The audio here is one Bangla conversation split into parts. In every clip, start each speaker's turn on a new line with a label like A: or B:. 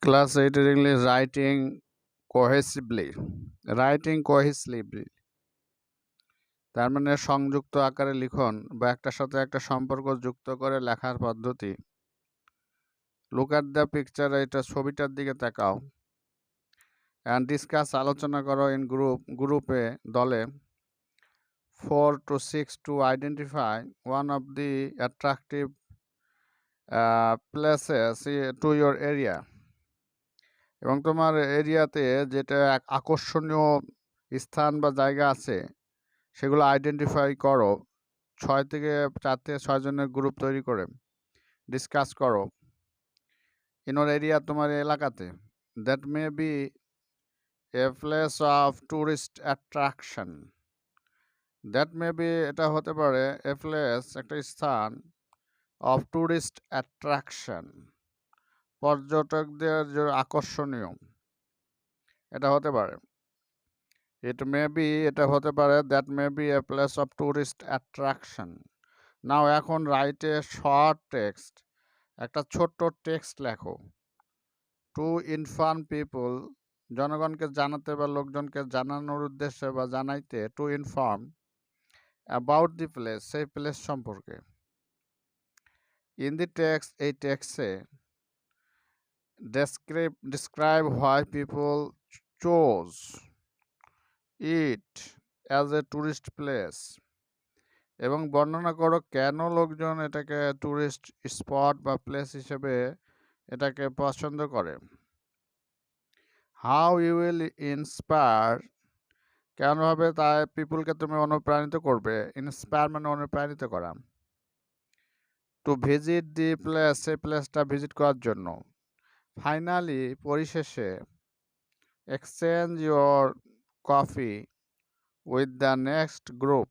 A: Class 8 English writing cohesively. Writing cohesively তার মানে সংযুক্ত আকারে লিখন বা একটার সাথে একটা সম্পর্ক যুক্ত করে লেখার পদ্ধতি। Look at the picture, এটা ছবিটার দিকে তাকাও। And discuss, আলোচনা করো in গ্রুপে দলে 4 to 6 to identify one of the attractive places to your area. এবং তোমার এরিয়াতে যেটা আকর্ষণীয় স্থান বা জায়গা আছে সেগুলো আইডেন্টিফাই করো। 4 থেকে 6 জনের গ্রুপ তৈরি করে ডিসকাস করো। ইন ওর এরিয়া, তোমার এলাকাতে। That may be a place of tourist attraction. That may B, এটা হতে পারে, এ প্লেস, একটা স্থান, অফ ট্যুরিস্ট অ্যাট্রাকশন, পর্যটকদের যে আকর্ষণীয়, এটা হতে পারে। ইট মে বি, এটা হতে পারে, that may be a place of tourist attraction. Now এখন রাইট এ শর্ট টেক্সট, একটা ছোট্ট টেক্সট লেখো। টু ইনফর্ম পিপল, জনগণকে জানাতে বা লোকজনকে জানানোর উদ্দেশ্যে বা জানাইতে। To inform about the place, সেই প্লেস সম্পর্কে। ইন দি টেক্সট, এই টেক্সটে describe why people chose it as a tourist place, এবং বর্ণনা করো কেন লোকজন এটাকে ট্যুরিস্ট স্পট বা প্লেস হিসেবে এটাকে পছন্দ করে। হাউ ইউ উইল ইন্সপায়ার, কেনভাবে তাই পিপুলকে তুমি অনুপ্রাণিত করবে। ইন্সপায়ার মানে অনুপ্রাণিত করা। টু ভিজিট দি প্লেস, সেই প্লেসটা ভিজিট করার জন্য। ফাইনালি, পরিশেষে, exchange your coffee with the next group,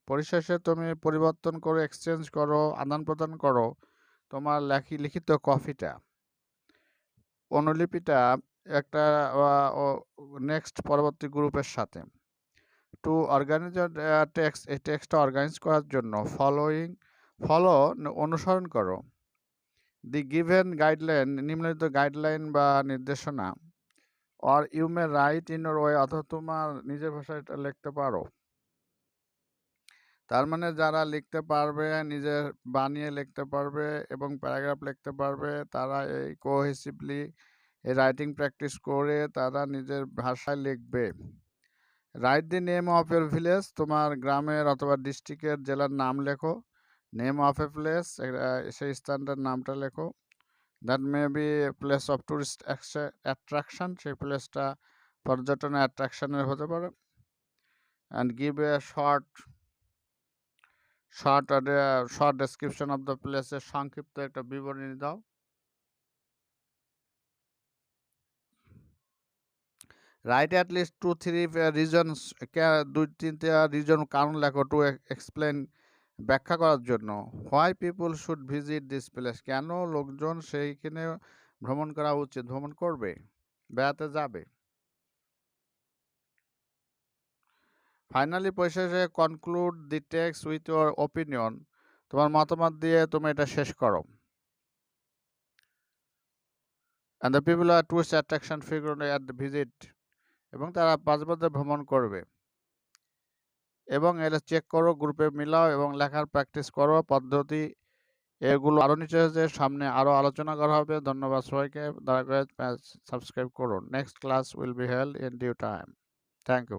A: পরিশেষে তুমি পরিবর্তন করো, এক্সচেঞ্জ করো, আদান প্রদান করো তোমার লিখিত কফিটা, অনুলিপিটা একটা নেক্সট পরবর্তী গ্রুপের সাথে। টু অর্গানাইজ টেক্সট, এই টেক্সটটা অর্গানাইজ করার জন্য ফলো অনুসরণ করো। দি গিভেন গাইডলাইন, নিম্নলিখিত গাইডলাইন বা নির্দেশনা। Or you may write in your way, অথবা তোমার নিজের ভাষায় এটা লিখতে পারো। তার মানে যারা লিখতে পারবে, নিজের বানিয়ে লিখতে পারবে এবং প্যারাগ্রাফ লিখতে পারবে, তারা এই কোহেসিভলি এই রাইটিং প্র্যাকটিস করে তারা নিজের ভাষায় লিখবে। Write the name of your village, তোমার গ্রামের অথবা ডিস্ট্রিক্টের, জেলার নাম লেখো। নেম অফ এ প্লেস, সেই স্থানটার নামটা লেখো। That may be place of tourist attraction, সেই প্লেসটা পর্যটন অ্যাট্রাকশনের হতে পারে। And give a short description of the প্লেসের সংক্ষিপ্ত একটা বিবরণী দাও। রাইট অ্যাট লিস্ট 2-3 রিজনস, 2-3টা রিজন, কারণ লেখো। টু এক্সপ্লেন, ব্যাখ্যা করার জন্য। Why people should visit this place, কেন লোকজন সেইখানে ভ্রমণ করা উচিত, ভ্রমণ করবে, বেড়াতে যাবে। ফাইনালি, পরিশেষে, conclude the text with your opinion, তোমার মতামত দিয়ে তুমি এটা শেষ করো। অ্যান্ড দ্য পিপল আর tourist attraction frequently at the visit, এবং তারা মাঝে ভ্রমণ করবে। এবং এটা চেক করো, গ্রুপে মিলাও এবং লেখার প্র্যাকটিস করো পদ্ধতি। এগুলো আরও নিচে হয়েছে, সামনে আরও আলোচনা করা হবে। ধন্যবাদ সবাইকে, দয়া করে সাবস্ক্রাইব করুন। Next class will be held in due time. Thank you.